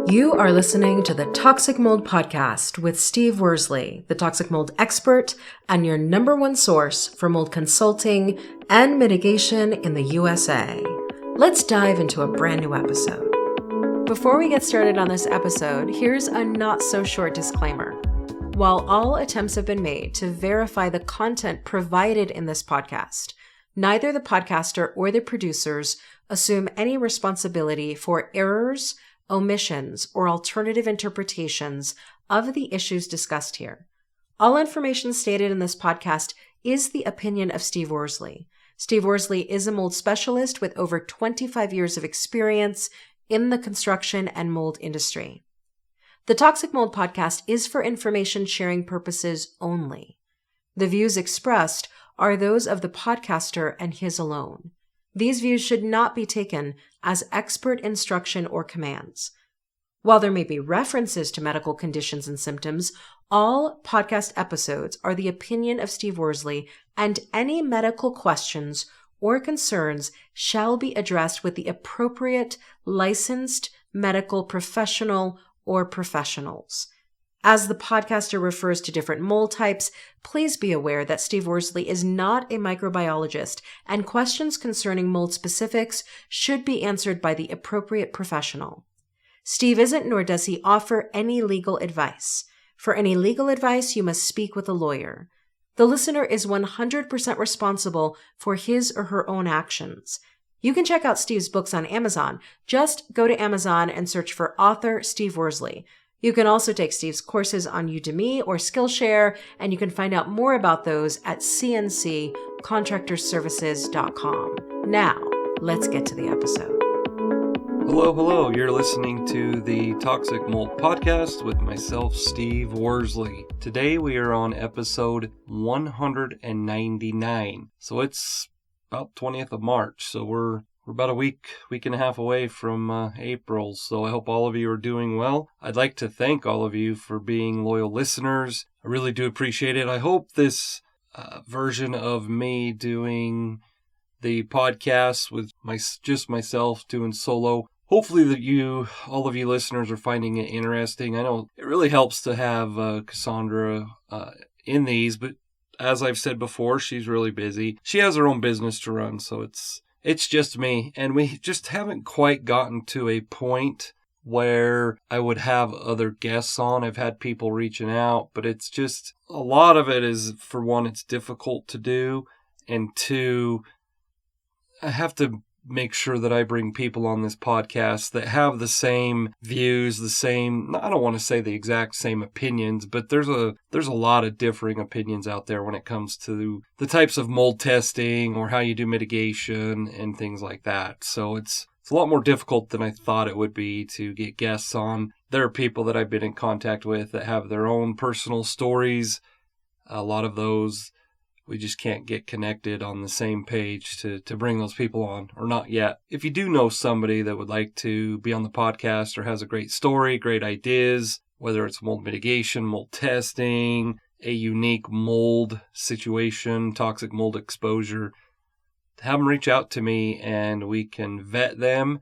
You are listening to the Toxic Mold Podcast with Steve Worsley, the toxic mold expert and your number one source for mold consulting and mitigation in the USA. Let's dive into a brand new episode. Before we get started on this episode, here's a not so short disclaimer. While all attempts have been made to verify the content provided in this podcast, neither the podcaster or the producers assume any responsibility for errors, omissions, or alternative interpretations of the issues discussed here. All information stated in this podcast is the opinion of Steve Worsley. Steve Worsley is a mold specialist with over 25 years of experience in the construction and mold industry. The Toxic Mold Podcast is for information sharing purposes only. The views expressed are those of the podcaster and his alone. These views should not be taken as expert instruction or commands. While there may be references to medical conditions and symptoms, all podcast episodes are the opinion of Steve Worsley, and any medical questions or concerns shall be addressed with the appropriate licensed medical professional or professionals. As the podcaster refers to different mold types, please be aware that Steve Worsley is not a microbiologist, and questions concerning mold specifics should be answered by the appropriate professional. Steve isn't, nor does he offer any legal advice. For any legal advice, you must speak with a lawyer. The listener is 100% responsible for his or her own actions. You can check out Steve's books on Amazon. Just go to Amazon and search for author Steve Worsley. You can also take Steve's courses on Udemy or Skillshare, and you can find out more about those at cnccontractorservices.com. Now, let's get to the episode. Hello. You're listening to the Toxic Mold Podcast with myself, Steve Worsley. Today we are on episode 199. So it's about 20th of March. So we're about a week and a half away from April, so I hope all of you are doing well. I'd like to thank all of you for being loyal listeners. I really do appreciate it. I hope this version of me doing the podcast with just myself doing solo, hopefully that all of you listeners are finding it interesting. I know it really helps to have Cassandra in these, but as I've said before, she's really busy. She has her own business to run, so it's just me, and we just haven't quite gotten to a point where I would have other guests on. I've had people reaching out, but it's just, a lot of it is, for one, it's difficult to do, and two, I have to make sure that I bring people on this podcast that have the same views, the same, I don't want to say the exact same opinions, but there's a lot of differing opinions out there when it comes to the types of mold testing or how you do mitigation and things like that. So it's a lot more difficult than I thought it would be to get guests on. There are people that I've been in contact with that have their own personal stories. A lot of those we just can't get connected on the same page to bring those people on, or not yet. If you do know somebody that would like to be on the podcast or has a great story, great ideas, whether it's mold mitigation, mold testing, a unique mold situation, toxic mold exposure, have them reach out to me and we can vet them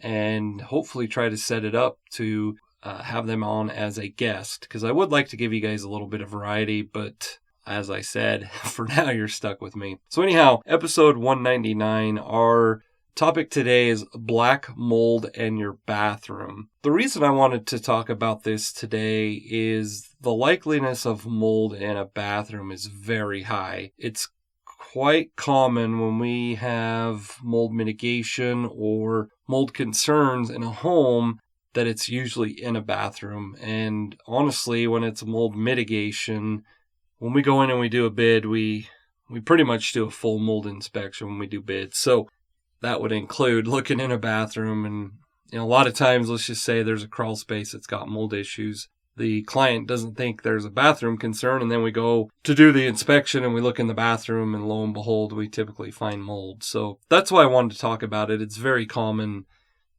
and hopefully try to set it up to have them on as a guest, because I would like to give you guys a little bit of variety, but as I said, for now you're stuck with me. So anyhow, episode 199, our topic today is black mold and your bathroom. The reason I wanted to talk about this today is the likeliness of mold in a bathroom is very high. It's quite common when we have mold mitigation or mold concerns in a home that it's usually in a bathroom. And honestly, when it's mold mitigation, when we go in and we do a bid, we pretty much do a full mold inspection when we do bids. So that would include looking in a bathroom, and a lot of times, let's just say there's a crawl space that's got mold issues. The client doesn't think there's a bathroom concern, and then we go to do the inspection and we look in the bathroom, and lo and behold, we typically find mold. So that's why I wanted to talk about it. It's very common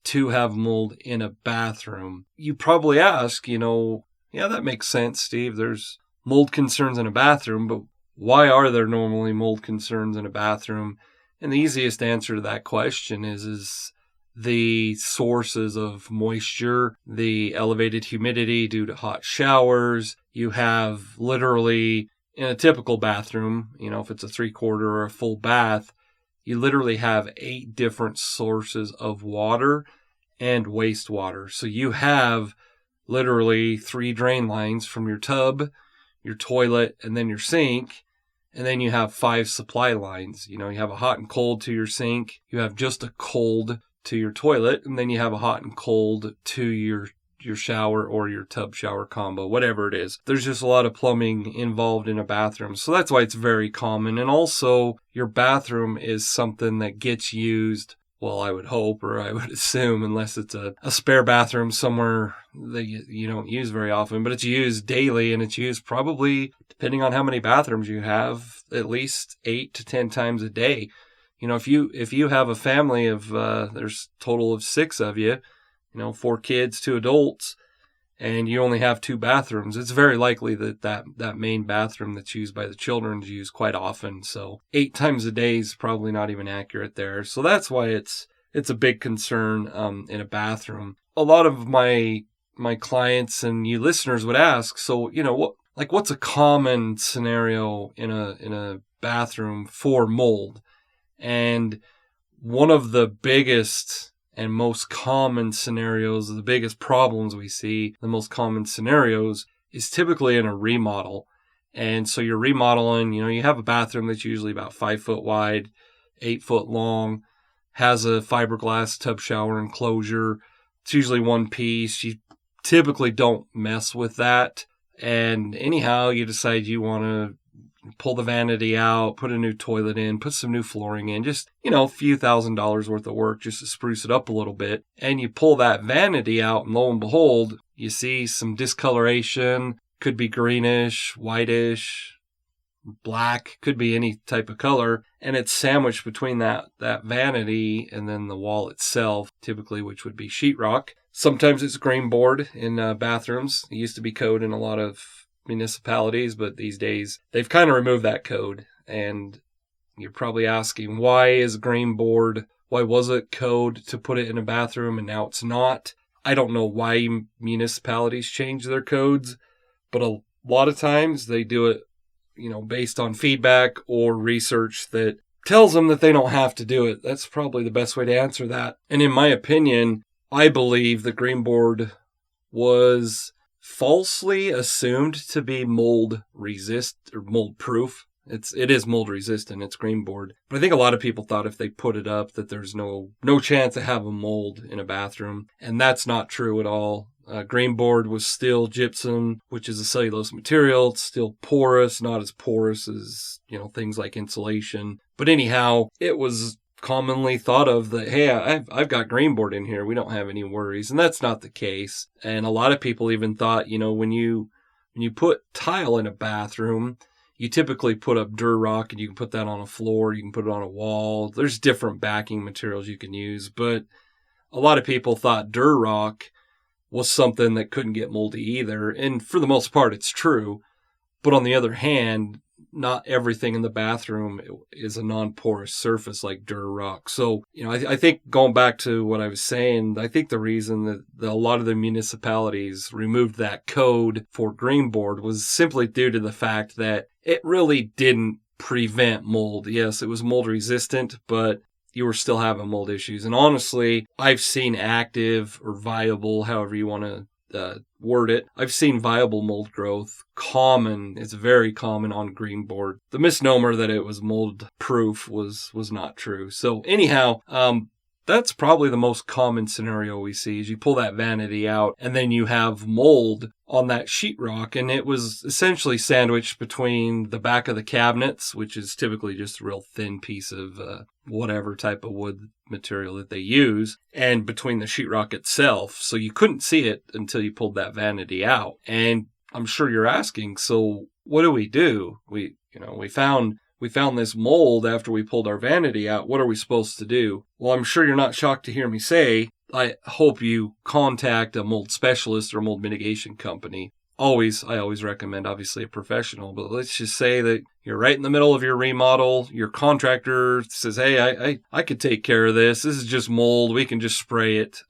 to have mold in a bathroom. You probably ask, yeah, that makes sense, Steve. There's mold concerns in a bathroom, but why are there normally mold concerns in a bathroom? And the easiest answer to that question is the sources of moisture, the elevated humidity due to hot showers. You have literally, in a typical bathroom, if it's a 3/4 or a full bath, you literally have 8 different sources of water and wastewater. So you have literally 3 drain lines from your tub, your toilet, and then your sink. And then you have 5 supply lines. You have a hot and cold to your sink. You have just a cold to your toilet. And then you have a hot and cold to your shower or your tub shower combo, whatever it is. There's just a lot of plumbing involved in a bathroom. So that's why it's very common. And also, your bathroom is something that gets used, well, I would hope, or I would assume, unless it's a spare bathroom somewhere that you don't use very often, but it's used daily, and it's used probably, depending on how many bathrooms you have, at least 8 to 10 times a day. If you have a family of, there's a total of 6 of you, 4 kids, 2 adults, and you only have 2 bathrooms, it's very likely that main bathroom that's used by the children is used quite often. So 8 times a day is probably not even accurate there. So that's why it's a big concern in a bathroom. A lot of my clients and you listeners would ask, so what's a common scenario in a bathroom for mold? And one of the biggest and most common scenarios, the biggest problems we see, the most common scenarios is typically in a remodel. And so you're remodeling, you have a bathroom that's usually about 5 foot wide, 8 foot long, has a fiberglass tub shower enclosure. It's usually one piece. You typically don't mess with that. And anyhow, you decide you want to pull the vanity out, put a new toilet in, put some new flooring in, just, a few $1,000s worth of work just to spruce it up a little bit. And you pull that vanity out, and lo and behold, you see some discoloration, could be greenish, whitish, black, could be any type of color. And it's sandwiched between that vanity and then the wall itself, typically, which would be sheetrock. Sometimes it's green board in bathrooms. It used to be code in a lot of municipalities, but these days they've kind of removed that code. And you're probably asking, why is green board, why was it code to put it in a bathroom and now it's not? I don't know why municipalities change their codes, but a lot of times they do it, based on feedback or research that tells them that they don't have to do it. That's probably the best way to answer that. And in my opinion, I believe the green board was falsely assumed to be mold resist or mold proof. It is mold resistant. It's green board. But I think a lot of people thought if they put it up that there's no chance to have a mold in a bathroom. And that's not true at all. Green board was still gypsum, which is a cellulose material. It's still porous, not as porous as, things like insulation. But anyhow, it was commonly thought of that, hey, I've got green board in here. We don't have any worries. And that's not the case. And a lot of people even thought, when you put tile in a bathroom, you typically put up Durarock, and you can put that on a floor. You can put it on a wall. There's different backing materials you can use. But a lot of people thought Durarock was something that couldn't get moldy either. And for the most part, it's true. But on the other hand, not everything in the bathroom is a non-porous surface like Durarock. So, I think going back to what I was saying, I think the reason that a lot of the municipalities removed that code for green board was simply due to the fact that it really didn't prevent mold. Yes, it was mold resistant, but you were still having mold issues. And honestly, I've seen active or viable, however you want to word it, I've seen viable mold growth common. It's very common on green board. The misnomer that it was mold proof was not true. So anyhow, that's probably the most common scenario we see is you pull that vanity out and then you have mold on that sheetrock, and it was essentially sandwiched between the back of the cabinets, which is typically just a real thin piece of whatever type of wood material that they use, and between the sheetrock itself. So you couldn't see it until you pulled that vanity out. And I'm sure you're asking, so what do? We found this mold after we pulled our vanity out. What are we supposed to do? Well, I'm sure you're not shocked to hear me say, I hope you contact a mold specialist or mold mitigation company. I always recommend, obviously, a professional, but let's just say that, You're right in the middle of your remodel. Your contractor says, hey, I could take care of this. This is just mold. We can just spray it.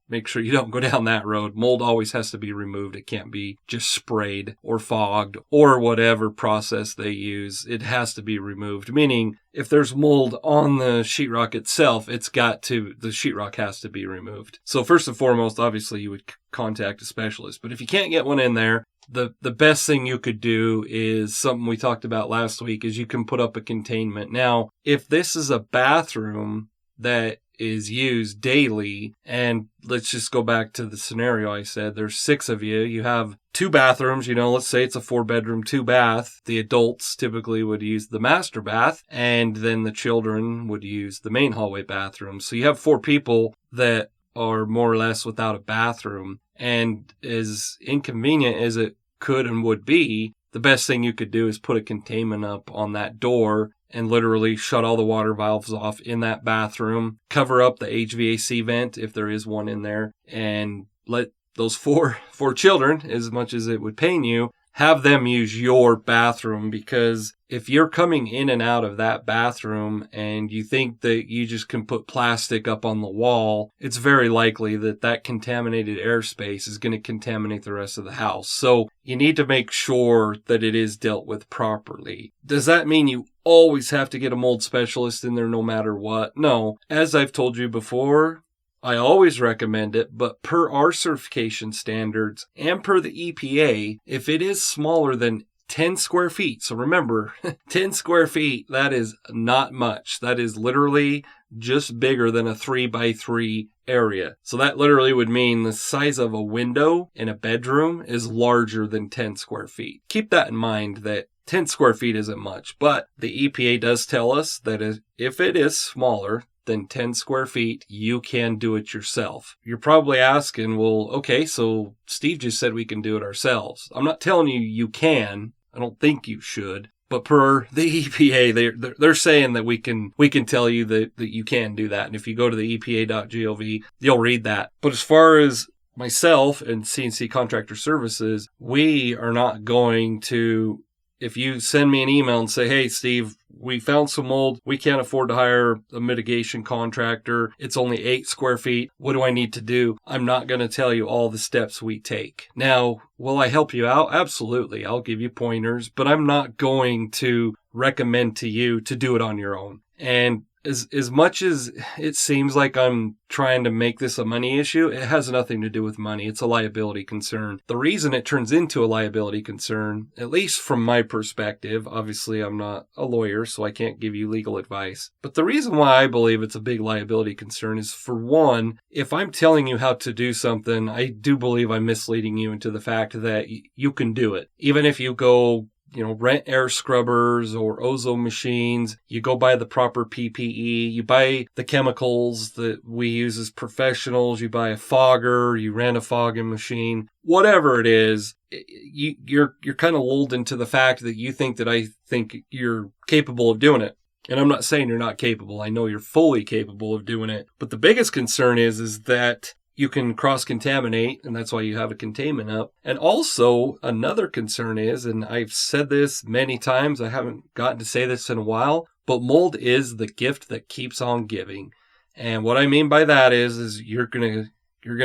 Make sure you don't go down that road. Mold always has to be removed. It can't be just sprayed or fogged or whatever process they use. It has to be removed, meaning if there's mold on the sheetrock itself, the sheetrock has to be removed. So first and foremost, obviously you would contact a specialist. But if you can't get one in there, the best thing you could do is something we talked about last week, is you can put up a containment. Now, if this is a bathroom that is used daily, and let's just go back to the scenario I said, there's 6 of you, you have 2 bathrooms, let's say it's a 4-bedroom, 2-bath. The adults typically would use the master bath, and then the children would use the main hallway bathroom. So you have 4 people that are more or less without a bathroom. And as inconvenient as it could and would be, the best thing you could do is put a containment up on that door and literally shut all the water valves off in that bathroom, cover up the HVAC vent if there is one in there, and let those four children, as much as it would pain you, have them use your bathroom. Because if you're coming in and out of that bathroom and you think that you just can put plastic up on the wall, it's very likely that that contaminated airspace is going to contaminate the rest of the house. So you need to make sure that it is dealt with properly. Does that mean you always have to get a mold specialist in there no matter what? No. As I've told you before, I always recommend it, but per our certification standards and per the EPA, if it is smaller than 10 square feet, so remember, 10 square feet, that is not much. That is literally just bigger than a 3x3 area. So that literally would mean the size of a window in a bedroom is larger than 10 square feet. Keep that in mind, that 10 square feet isn't much, but the EPA does tell us that if it is smaller than 10 square feet, you can do it yourself. You're probably asking, well, okay, so Steve just said we can do it ourselves. I'm not telling you you can. I don't think you should. But per the EPA, they're saying that we can tell you that you can do that. And if you go to the EPA.gov, you'll read that. But as far as myself and CNC Contractor Services, we are not going to, if you send me an email and say, hey, Steve, we found some mold. We can't afford to hire a mitigation contractor. It's only 8 square feet. What do I need to do? I'm not going to tell you all the steps we take. Now, will I help you out? Absolutely. I'll give you pointers, but I'm not going to recommend to you to do it on your own. And as much as it seems like I'm trying to make this a money issue, it has nothing to do with money. It's a liability concern. The reason it turns into a liability concern, at least from my perspective, obviously I'm not a lawyer, so I can't give you legal advice. But the reason why I believe it's a big liability concern is, for one, if I'm telling you how to do something, I do believe I'm misleading you into the fact that you can do it. Even if you go rent air scrubbers or ozone machines, you go buy the proper PPE, you buy the chemicals that we use as professionals, you buy a fogger, you rent a fogging machine, whatever it is, you're kind of lulled into the fact that you think that I think you're capable of doing it. And I'm not saying you're not capable. I know you're fully capable of doing it. But the biggest concern is that you can cross-contaminate, and that's why you have a containment up. And also, another concern is, and I've said this many times, I haven't gotten to say this in a while, but mold is the gift that keeps on giving. And what I mean by that is you're gonna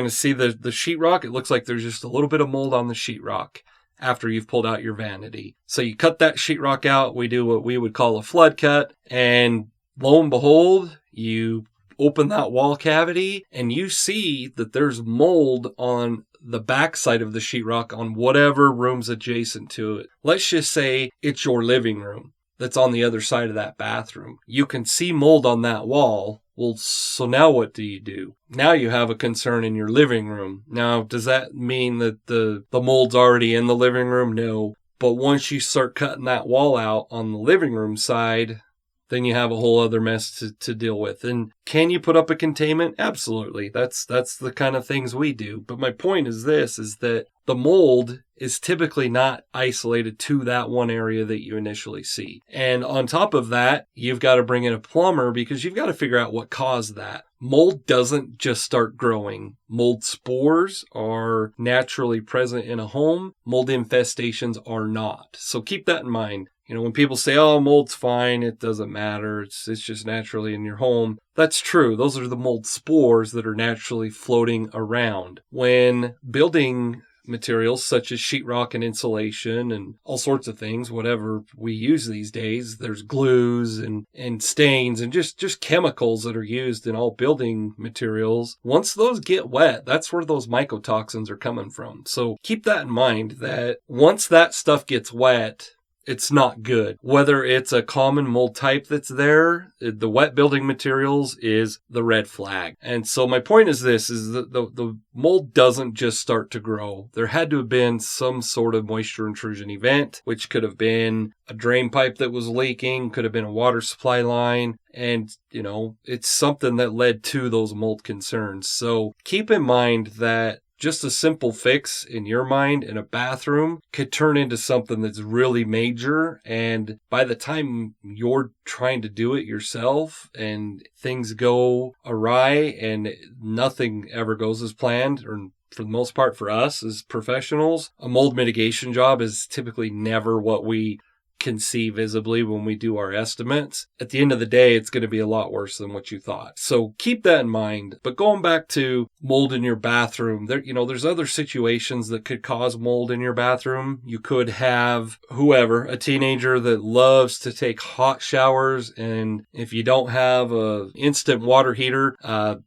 see the sheetrock. It looks like there's just a little bit of mold on the sheetrock after you've pulled out your vanity. So you cut that sheetrock out. We do what we would call a flood cut, and lo and behold, you open that wall cavity and you see that there's mold on the backside of the sheetrock on whatever room's adjacent to it. Let's just say it's your living room that's on the other side of that bathroom. You can see mold on that wall. Well, so now what do? Now you have a concern in your living room. Now, does that mean that the mold's already in the living room? No. But once you start cutting that wall out on the living room side, then you have a whole other mess to deal with. And can you put up a containment? Absolutely. That's the kind of things we do. But my point is that the mold is typically not isolated to that one area that you initially see. And on top of that, you've got to bring in a plumber because you've got to figure out what caused that. Mold doesn't just start growing. Mold spores are naturally present in a home. Mold infestations are not. So keep that in mind. when people say, oh, mold's fine, it doesn't matter, it's just naturally in your home. That's true. Those are the mold spores that are naturally floating around. When building materials such as sheetrock and insulation and all sorts of things, whatever we use these days, there's glues and stains and just chemicals that are used in all building materials. Once those get wet, that's where those mycotoxins are coming from. So keep that in mind, that once that stuff gets wet, it's not good. Whether it's a common mold type that's there, the wet building materials is the red flag. And so my point is this, is that the mold doesn't just start to grow. There had to have been some sort of moisture intrusion event, which could have been a drain pipe that was leaking, could have been a water supply line. And, it's something that led to those mold concerns. So keep in mind that just a simple fix in your mind in a bathroom could turn into something that's really major. And by the time you're trying to do it yourself and things go awry and nothing ever goes as planned, or for the most part for us as professionals, a mold mitigation job is typically never what we can see visibly when we do our estimates. At the end of the day, it's going to be a lot worse than what you thought. So keep that in mind. But going back to mold in your bathroom, there's other situations that could cause mold in your bathroom. You could have a teenager that loves to take hot showers, and if you don't have a instant water heater,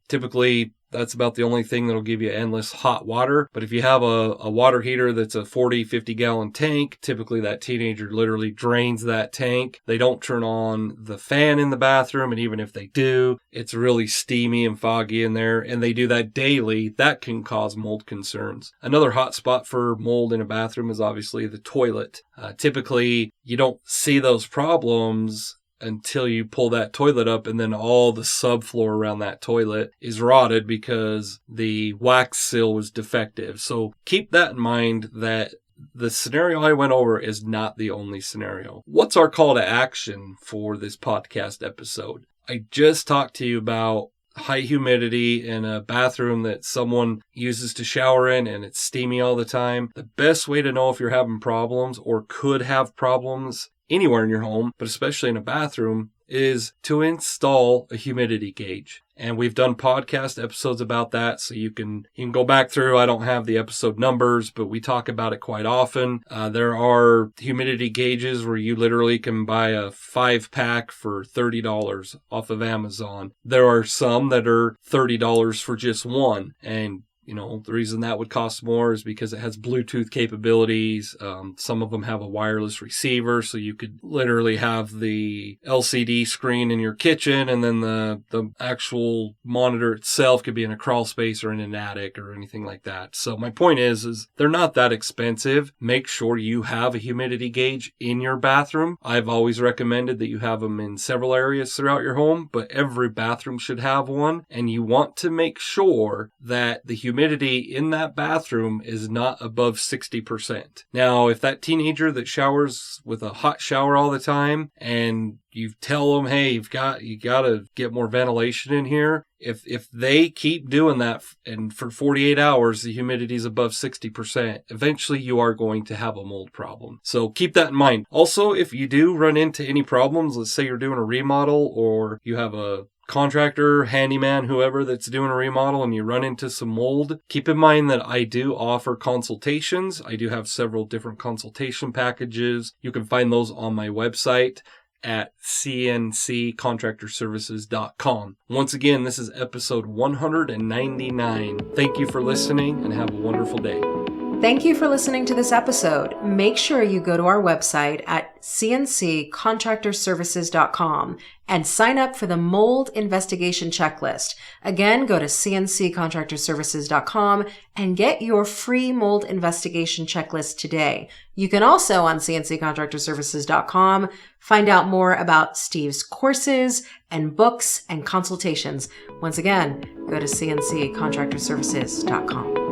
typically that's about the only thing that'll give you endless hot water. But if you have a water heater that's a 40, 50 gallon tank, typically that teenager literally drains that tank. They don't turn on the fan in the bathroom. And even if they do, it's really steamy and foggy in there. And they do that daily. That can cause mold concerns. Another hot spot for mold in a bathroom is obviously the toilet. Typically, you don't see those problems until you pull that toilet up, and then all the subfloor around that toilet is rotted because the wax seal was defective. So keep that in mind, that the scenario I went over is not the only scenario. What's our call to action for this podcast episode? I just talked to you about high humidity in a bathroom that someone uses to shower in, and it's steamy all the time. The best way to know if you're having problems or could have problems anywhere in your home, but especially in a bathroom, is to install a humidity gauge. And we've done podcast episodes about that, so you can go back through. I don't have the episode numbers, but we talk about it quite often. There are humidity gauges where you literally can buy a 5-pack for $30 off of Amazon. There are some that are $30 for just one, and the reason that would cost more is because it has Bluetooth capabilities. Some of them have a wireless receiver, so you could literally have the LCD screen in your kitchen, and then the actual monitor itself could be in a crawl space or in an attic or anything like that. So my point is they're not that expensive. Make sure you have a humidity gauge in your bathroom. I've always recommended that you have them in several areas throughout your home, but every bathroom should have one, and you want to make sure that the humidity in that bathroom is not above 60%. Now, if that teenager that showers with a hot shower all the time, and you tell them, hey, you got to get more ventilation in here, if they keep doing that and for 48 hours the humidity is above 60%, eventually you are going to have a mold problem. So keep that in mind. Also, if you do run into any problems, let's say you're doing a remodel, or you have a contractor, handyman, whoever that's doing a remodel, and you run into some mold, keep in mind that I do offer consultations. I do have several different consultation packages. You can find those on my website at cnccontractorservices.com. Once again, this is episode 199. Thank you for listening, and have a wonderful day. Thank you for listening to this episode. Make sure you go to our website at cnccontractorservices.com and sign up for the mold investigation checklist. Again, go to cnccontractorservices.com and get your free mold investigation checklist today. You can also, on cnccontractorservices.com, find out more about Steve's courses and books and consultations. Once again, go to cnccontractorservices.com.